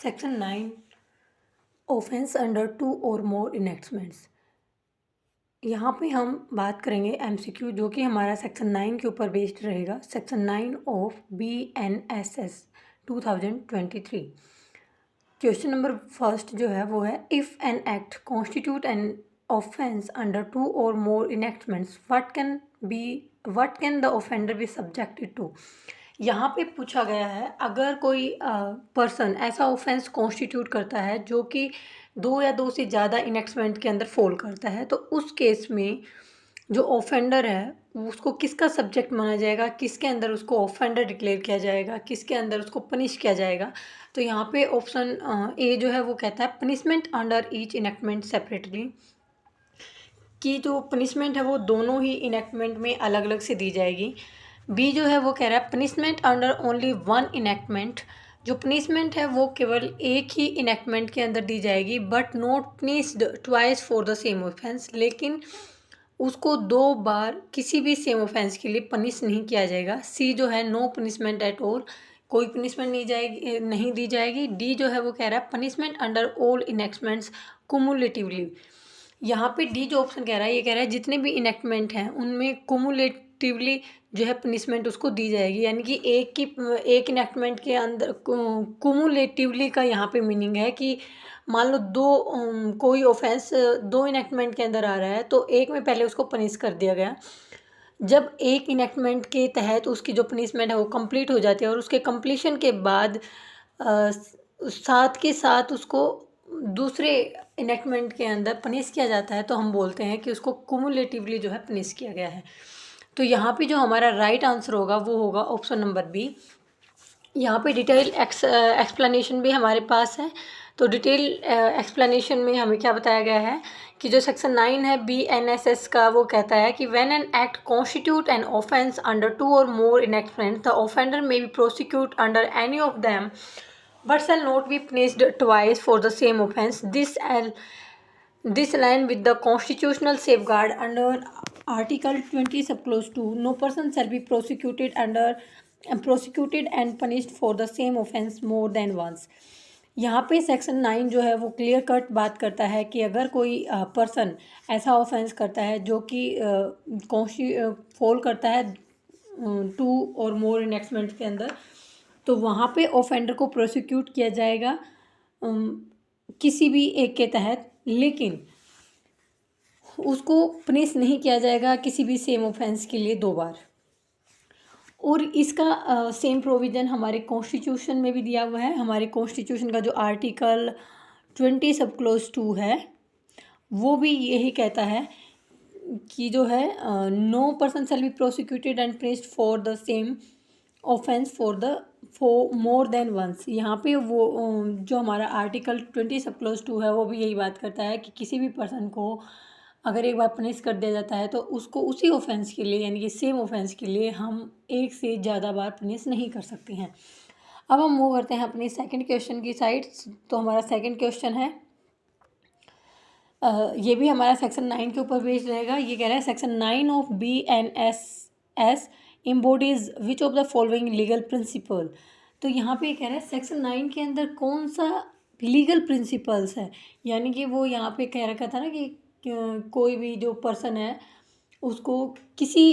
Section 9 offence under 2 or more इनेक्टमेंट्स। यहाँ पे हम बात करेंगे एमसीक्यू जो कि हमारा सेक्शन 9 के ऊपर बेस्ड रहेगा। Section 9 of BNSS 2023। Question number first जो है वो है, if an act constitute an offence under 2 or more enactments what can the offender be subjected to. यहाँ पे पूछा गया है, अगर कोई पर्सन ऐसा ऑफेंस कॉन्स्टिट्यूट करता है जो कि 2 या 2 से ज़्यादा इनेक्टमेंट के अंदर फॉल करता है, तो उस केस में जो ऑफेंडर है उसको किसका सब्जेक्ट माना जाएगा, किसके अंदर उसको ऑफेंडर डिक्लेयर किया जाएगा, किसके अंदर उसको पनिश किया जाएगा। तो यहाँ पे ऑप्शन ए जो है वो कहता है punishment under each enactment separately, कि जो पनिशमेंट है वो दोनों ही इनेक्टमेंट में अलग अलग से दी जाएगी। बी जो है वो कह रहा है punishment under only one enactment, जो पनिशमेंट है वो केवल एक ही इनेक्टमेंट के अंदर दी जाएगी, but not punished twice for the same offence, लेकिन उसको 2 बार किसी भी सेम ऑफेंस के लिए पनिश नहीं किया जाएगा। सी जो है नो पनिशमेंट एट ऑल, कोई पनिशमेंट नहीं दी जाएगी। डी जो है वो कह रहा है पनिशमेंट अंडर ऑल इनेक्टमेंट्स कुमुलेटिवली। यहाँ पे डी जो ऑप्शन कह रहा है, ये कह रहा है जितने भी इनेक्टमेंट हैं उनमें कुमुलेटिवली जो है पनिशमेंट उसको दी जाएगी, यानी कि एक इनेक्टमेंट के अंदर कुमुलेटिवली का यहाँ पे मीनिंग है कि मान लो कोई ऑफेंस 2 इनेक्टमेंट के अंदर आ रहा है, तो एक में पहले उसको पनिश कर दिया गया। जब एक इनेक्टमेंट के तहत उसकी जो पनिशमेंट है वो कंप्लीट हो जाती है और उसके कंप्लीशन के बाद साथ के साथ उसको दूसरे इनेक्टमेंट के अंदर पनिश किया जाता है, तो हम बोलते हैं कि उसको कुमुलेटिवली जो है पनिश किया गया है। तो यहाँ पे जो हमारा राइट आंसर होगा वो होगा ऑप्शन नंबर बी। यहाँ पे डिटेल एक्सप्लेनेशन भी हमारे पास है। तो डिटेल एक्सप्लेनेशन में हमें क्या बताया गया है कि जो सेक्शन 9 है BNSS का, वो कहता है कि when an act constitute an offence under 2 or more enactment the offender may be prosecute under any of them but shall not be punished twice for the same offence. This align with the constitutional safeguard under Article 20 subclause 2. No person shall be prosecuted and punished for the same offence more than once. यहाँ पे section 9 जो है वो clear cut बात करता है कि अगर कोई पर्सन ऐसा ऑफेंस करता है जो कि फॉल करता है 2 और मोर इनेक्टमेंट के अंदर, तो वहाँ पे ऑफेंडर को प्रोसिक्यूट किया जाएगा किसी भी एक के तहत, लेकिन उसको पनिश नहीं किया जाएगा किसी भी सेम ऑफेंस के लिए 2 बार। और इसका सेम प्रोविज़न हमारे कॉन्स्टिट्यूशन में भी दिया हुआ है। हमारे कॉन्स्टिट्यूशन का जो आर्टिकल 20 सब क्लोज 2 है वो भी यही कहता है कि जो है no person shall be prosecuted and punished for the same offence for more than once. यहाँ पे वो जो हमारा आर्टिकल 20 सब क्लोज 2 है वो भी यही बात करता है कि किसी भी पर्सन को अगर एक बार पनिश कर दिया जाता है तो उसको उसी ऑफेंस के लिए, यानी कि सेम ऑफेंस के लिए हम एक से ज़्यादा बार पनिश नहीं कर सकते हैं। अब हम मूव करते हैं अपनी सेकंड क्वेश्चन की साइड। तो हमारा सेकंड क्वेश्चन है, ये भी हमारा सेक्शन 9 के ऊपर बेस्ड रहेगा। ये कह रहा है section 9 of BNSS embodies which of the following legal principle. तो यहाँ पे कह रहा है सेक्शन 9 के अंदर कौन सा लीगल प्रिंसिपल्स है, यानी कि वो यहाँ पे कह रखा था ना कि कोई भी जो पर्सन है उसको किसी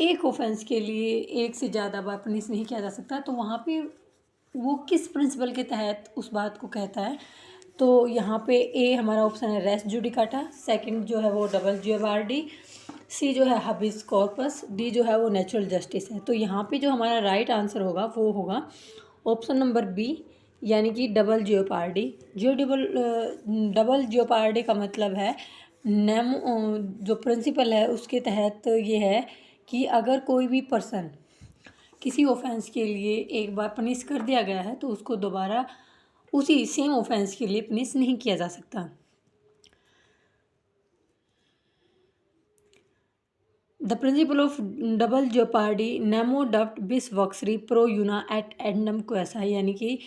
एक ऑफेंस के लिए एक से ज़्यादा बार पनिश नहीं किया जा सकता, तो वहाँ पे वो किस प्रिंसिपल के तहत उस बात को कहता है। तो यहाँ पे ए हमारा ऑप्शन है रेस जुडिकाटा, सेकंड जो है वो डबल जेओपार्डी, सी जो है हबिस कॉर्पस, डी जो है वो नेचुरल जस्टिस है। तो यहाँ पे जो हमारा राइट आंसर होगा वो होगा ऑप्शन नंबर बी, यानी कि डबल जेओपार्डी। डबल जेओपार्डी का मतलब है जो प्रिंसिपल है उसके तहत ये है कि अगर कोई भी पर्सन किसी ऑफेंस के लिए एक बार पनिश कर दिया गया है तो उसको दोबारा उसी सेम ऑफेंस के लिए पनिश नहीं किया जा सकता। The principle of double jeopardy नेमो डब्ट बिस वक्सरी प्रो यूना एट एंडम क्वेसा, यानी कि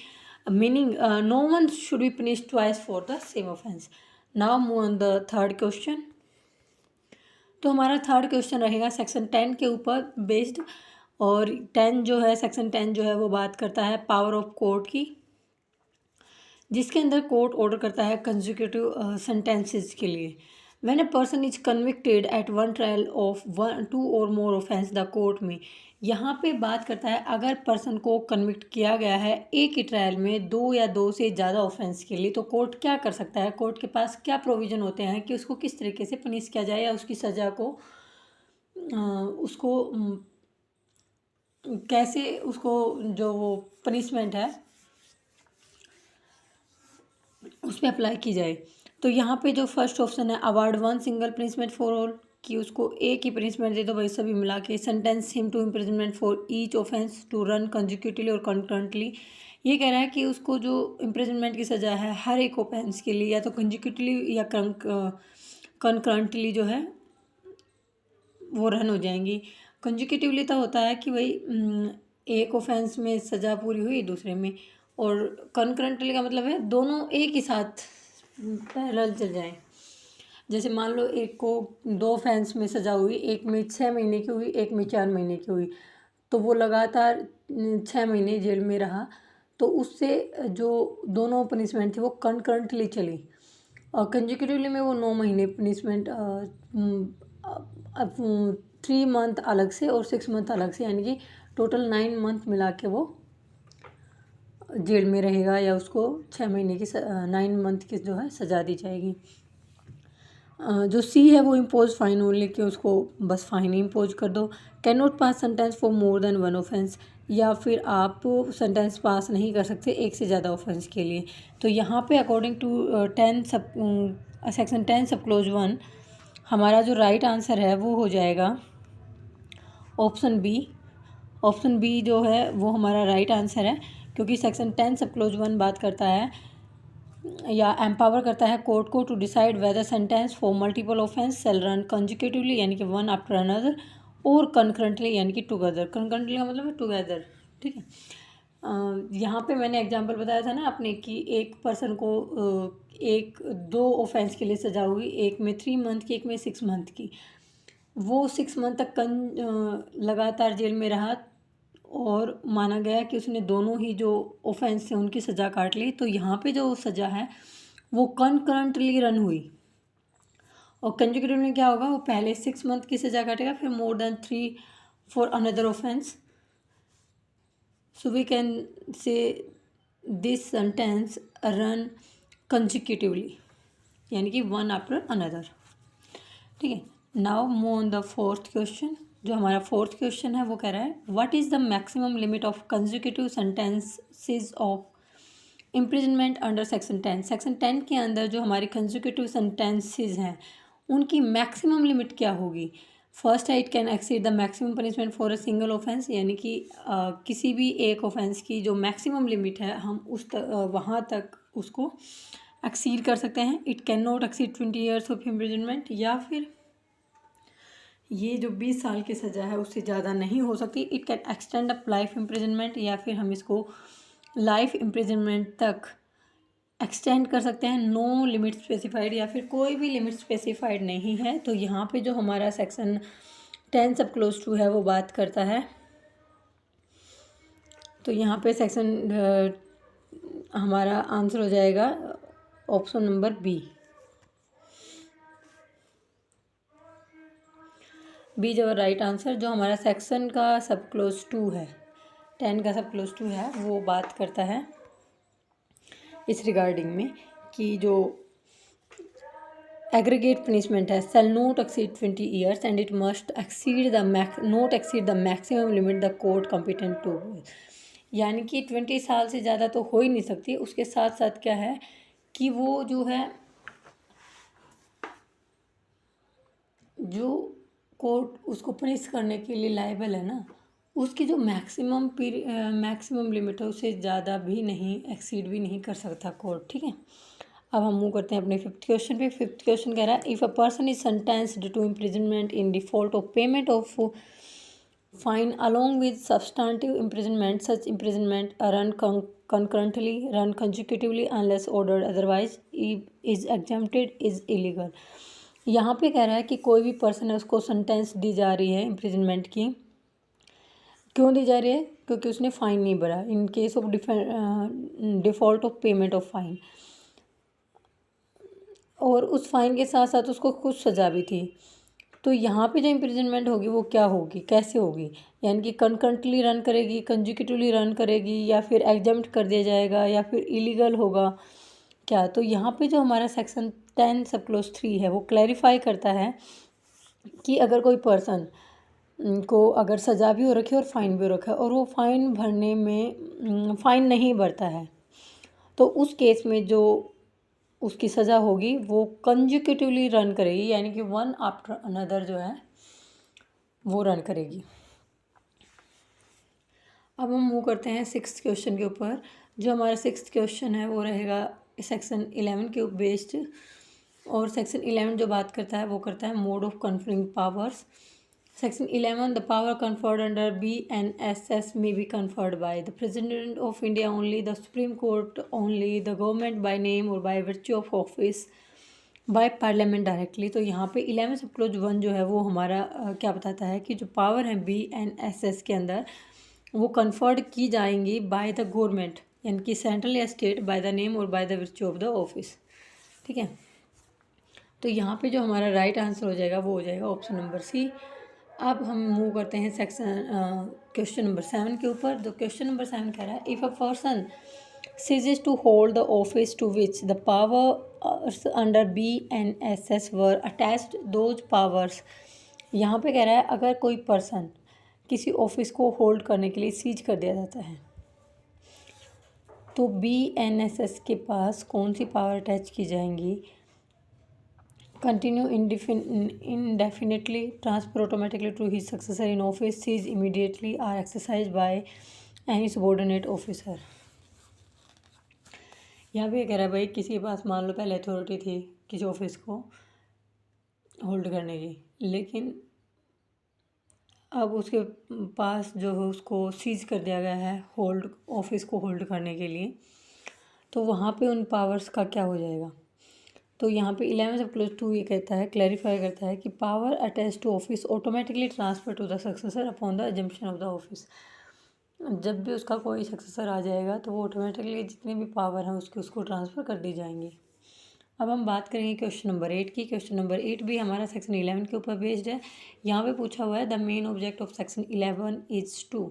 meaning no one should be punish twice for the same offence. Now move on the third question. तो हमारा थर्ड क्वेश्चन रहेगा सेक्शन 10 के ऊपर बेस्ड, और 10 जो है सेक्शन 10 जो है वो बात करता है पावर ऑफ कोर्ट की। जिसके अंदर कोर्ट ऑर्डर करता है कंसेक्यूटिव सेंटेंसेस के लिए। When a person is convicted at one trial of one two or more offence the court में, यहाँ पे बात करता है अगर पर्सन को कन्विक्ट किया गया है एक ही ट्रायल में दो या दो से ज़्यादा ऑफेंस के लिए, तो कोर्ट क्या कर सकता है, कोर्ट के पास क्या प्रोविज़न होते हैं कि उसको किस तरीके से पनिश किया जाए या उसकी सज़ा को उसको कैसे उसको जो वो पनिशमेंट है उस पर अप्लाई की जाए। तो यहाँ पे जो फर्स्ट ऑप्शन है award one single punishment for all, कि उसको एक ही पनिशमेंट दे दो भाई सभी मिला के। Sentence him to imprisonment for each offence to run consecutively or concurrently, ये कह रहा है कि उसको जो इम्प्रिजनमेंट की सज़ा है हर एक ऑफेंस के लिए या तो कंजिक्यूटिवली या कंकरेंटली जो है वो रन हो जाएंगी। कंजिक्यूटिवली तो होता है कि भाई एक ऑफेंस में सज़ा पूरी हुई दूसरे में, और कंकरेंटली का मतलब है दोनों एक ही साथ पैरेलल चल जाएं। जैसे मान लो एक को दो ऑफेंस में सज़ा हुई, एक में 6 महीने की हुई, एक में 4 महीने की हुई, तो वो लगातार 6 महीने जेल में रहा, तो उससे जो दोनों पनिशमेंट थी वो कंकरेंटली चली। और कंजिक्यूटिवली में वो 9 महीने पनिशमेंट 3 मंथ अलग से और 6 मंथ अलग से, यानी कि टोटल 9 मंथ मिला के वो जेल में रहेगा या उसको 6 महीने की 9 मंथ की जो है सज़ा दी जाएगी। जो सी है वो इम्पोज फाइन ओनली, कि उसको बस फाइन ही इम्पोज कर दो। Can not pass sentence for more then one offence, या फिर आप सेंटेंस पास नहीं कर सकते एक से ज़्यादा ऑफेंस के लिए। तो यहाँ पे अकॉर्डिंग टू सेक्शन 10 सब क्लोज 1 हमारा जो राइट आंसर है वो हो जाएगा ऑप्शन बी। ऑप्शन बी जो है वो हमारा राइट आंसर है, क्योंकि सेक्शन 10 सब क्लोज 1 बात करता है या एम्पावर करता है कोर्ट को to decide whether sentence for multiple offence shall run consecutively यानी कि वन आफ्टर अनदर, और कंकरेंटली यानी कि टुगेदर। कंकरेंटली का मतलब है टुगेदर, ठीक है। यहाँ पे मैंने एग्जांपल बताया था ना अपने कि एक पर्सन को एक दो ऑफेंस के लिए सज़ा हुई, एक में 3 मंथ की, एक में 6 मंथ की। वो 6 मंथ तक लगातार जेल में रहा और माना गया कि उसने दोनों ही जो ऑफेंस थे उनकी सज़ा काट ली। तो यहाँ पे जो सज़ा है वो कंकरेंटली रन हुई, और कंजिक्यूटिव में क्या होगा, वो पहले 6 मंथ की सज़ा काटेगा फिर more than 3 for another offence. So we can say this sentence run consecutively यानी कि वन आफ्टर अनदर, ठीक है। Now move on the fourth question. जो हमारा फोर्थ क्वेश्चन है वो कह रहा है what is the maximum limit of consecutive sentences of imprisonment under section 10। Section 10 के अंदर जो हमारी कंजिक्यूटिव सेंटेंसेस हैं उनकी मैक्सिमम लिमिट क्या होगी। फर्स्ट है it can exceed the maximum punishment for a single offence, यानी कि किसी भी एक ऑफेंस की जो मैक्सिमम लिमिट है हम वहाँ तक उसको एक्सीड कर सकते हैं। It can not exceed 20 years of imprisonment, या फिर ये जो 20 साल की सज़ा है उससे ज़्यादा नहीं हो सकती। It can extend up life imprisonment, या फिर हम इसको लाइफ इम्प्रिजनमेंट तक एक्सटेंड कर सकते हैं। नो लिमिट स्पेसिफाइड, या फिर कोई भी लिमिट स्पेसिफाइड नहीं है। तो यहाँ पे जो हमारा सेक्शन 10 सब क्लोज 2 है वो बात करता है। तो यहाँ पे सेक्शन हमारा आंसर हो जाएगा ऑप्शन नंबर बी। बी जो राइट आंसर। जो हमारा सेक्शन का सब क्लोज 2 है, 10 का सब क्लोज 2 है, वो बात करता है इस रिगार्डिंग में कि जो एग्रीगेट पनिशमेंट है shall not exceed 20 years and it must exceed the not exceed the maximum limit the court competent to, यानी कि 20 साल से ज़्यादा तो हो ही नहीं सकती। उसके साथ साथ क्या है कि वो जो है जो कोर्ट उसको पनिश करने के लिए लायबल है ना, उसकी जो मैक्सिमम लिमिट है उससे ज़्यादा भी नहीं, एक्सीड भी नहीं कर सकता कोर्ट, ठीक है। अब हम मूव करते हैं अपने फिफ्थ क्वेश्चन पे। फिफ्थ क्वेश्चन कह रहा है if a person is sentenced to imprisonment in default of payment of fine along with substantive imprisonment, such imprisonment run concurrently, run consecutively unless ordered otherwise, is exempted, is illegal। यहाँ पे कह रहा है कि कोई भी पर्सन है उसको सेंटेंस दी जा रही है इम्प्रिजनमेंट की, क्यों दी जा रही है? क्योंकि उसने फ़ाइन नहीं भरा, in case of default of payment of fine, और उस फ़ाइन के साथ साथ उसको कुछ सज़ा भी थी। तो यहाँ पे जो इम्प्रिजनमेंट होगी वो क्या होगी, कैसे होगी, यानी कि कंकरेंटली रन करेगी, कंजिक्यूटिवली रन करेगी, या फिर एग्जम्प्ट कर दिया जाएगा, या फिर इलीगल होगा क्या? तो यहाँ पे जो हमारा सेक्शन 10 सब क्लोज 3 है वो क्लैरिफाई करता है कि अगर कोई पर्सन को अगर सज़ा भी हो रखी है और फ़ाइन भी हो रखा है, और वो फ़ाइन भरने में फ़ाइन नहीं भरता है, तो उस केस में जो उसकी सज़ा होगी वो कंजिक्यूटिवली रन करेगी, यानी कि वन आफ्टर अनदर जो है वो रन करेगी। अब हम मूव करते हैं 6th क्वेश्चन के ऊपर। जो हमारा 6th क्वेश्चन है वो रहेगा सेक्शन 11 के बेस्ड, और सेक्शन 11 जो बात करता है वो करता है mode of conferring powers. Section 11, the power conferred under BNSS may be conferred by the President of India only, the Supreme Court only, the government by name or by virtue of office, by Parliament directly। तो यहाँ पे 11 सब close 1 जो है वो हमारा क्या बताता है कि जो पावर है BNSS के अंदर वो कन्फर्ड की जाएंगी बाय द गवर्नमेंट, यानी कि सेंट्रल या state, by the name or by the virtue of the office. ठीक है, तो यहाँ पे जो हमारा राइट आंसर हो जाएगा वो हो जाएगा ऑप्शन नंबर सी। अब हम मूव करते हैं क्वेश्चन नंबर 7 के ऊपर। तो क्वेश्चन नंबर 7 कह रहा है, if a person ceases to hold the office to which the powers under BNSS were attached, those powers। यहाँ पे कह रहा है अगर कोई पर्सन किसी ऑफिस को होल्ड करने के लिए सीज कर दिया जाता है, तो BNSS के पास कौन सी पावर अटैच की जाएंगी? Continue indefinitely, transfer automatically to his successor in office, seize immediately, are exercised by any subordinate officer। यहाँ पे कह रहा है भाई किसी के पास मान लो पहले अथॉरिटी थी किसी ऑफिस को होल्ड करने की, लेकिन अब उसके पास जो है उसको सीज कर दिया गया है होल्ड ऑफिस को होल्ड करने के लिए, तो वहाँ पे उन पावर्स का क्या हो जाएगा? तो यहाँ पे 11 सब क्लोज 2 ये कहता है, क्लैरिफाई करता है कि power attach to office automatically transfer to the successor upon the assumption of the office. जब भी उसका कोई सक्सेसर आ जाएगा तो वो ऑटोमेटिकली जितनी भी पावर है उसको ट्रांसफ़र कर दी जाएंगी। अब हम बात करेंगे क्वेश्चन नंबर 8 की। क्वेश्चन नंबर 8 भी हमारा सेक्शन 11 के ऊपर बेस्ड है। यहाँ पे पूछा हुआ है the main object of section 11 is to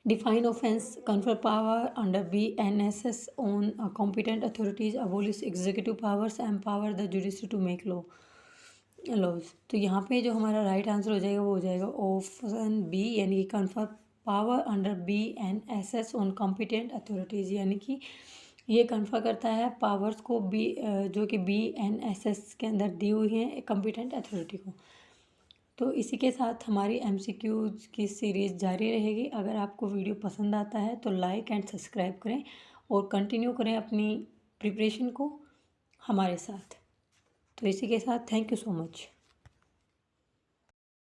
define offense, confer power under BNSS on competent authorities, abolish executive powers, empower the judiciary to make laws। तो यहाँ पे जो हमारा राइट आंसर हो जाएगा वो हो जाएगा ऑप्शन बी, यानी कि confer power under BNSS on competent authorities, यानी कि ये कन्फर करता है पावर्स को जो कि BNSS के अंदर दी हुई हैं कॉम्पिटेंट अथॉरिटी को। तो इसी के साथ हमारी MCQs की सीरीज़ जारी रहेगी। अगर आपको वीडियो पसंद आता है तो लाइक एंड सब्सक्राइब करें और कंटिन्यू करें अपनी प्रिपरेशन को हमारे साथ। तो इसी के साथ थैंक यू सो मच।